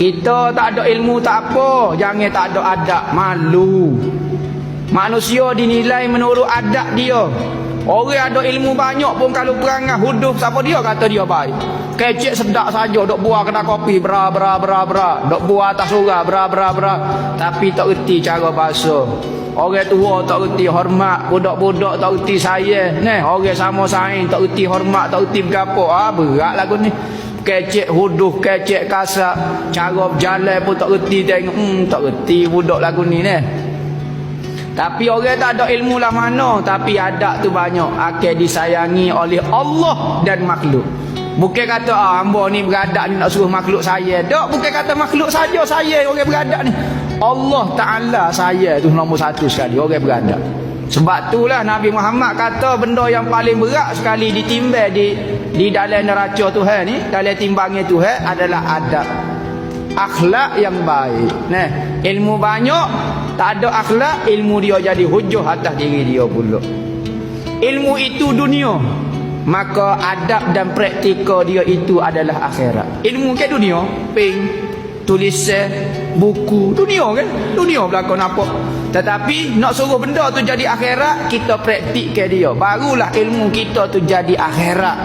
Kita tak ada ilmu tak apa, jangan tak ada adab, malu. Manusia dinilai menurut adab dia. Orang ada ilmu banyak pun kalau perangai huduh, siapa dia kata dia baik? Kecek sedak saja, dok buah kedai kopi bra, dok buah atas surah bra, tapi tak reti cara bahasa. Orang tua tak reti hormat, budak-budak tak reti sayang. Orang sama saing tak reti hormat, tak reti bergapo. Berat lagu ni. Kecek huduh, kecek kasar, cara berjalan pun tak reti tengok. Tak reti budak lagu ni Tapi orang tak ada ilmu lah mana, tapi adab tu banyak, akan disayangi oleh Allah dan makhluk. Bukan kata hamba ni beradab ni nak suruh makhluk saya. Tak, bukan kata makhluk saja saya orang beradab ni. Allah Ta'ala saya tu nombor satu sekali orang beradab. Sebab itulah Nabi Muhammad kata benda yang paling berat sekali ditimbang di dalam neraca Tuhan ni, dalam timbangnya Tuhan adalah adab, akhlak yang baik. Ilmu banyak tak ada akhlak, ilmu dia jadi hujah atas diri dia pula. Ilmu itu dunia, maka adab dan praktika dia itu adalah akhirat. Ilmu ke dunia, ping, tulisan, buku, dunia kan? Dunia belakang nampak. Tetapi nak suruh benda tu jadi akhirat, kita praktik ke dia. Barulah ilmu kita tu jadi akhirat.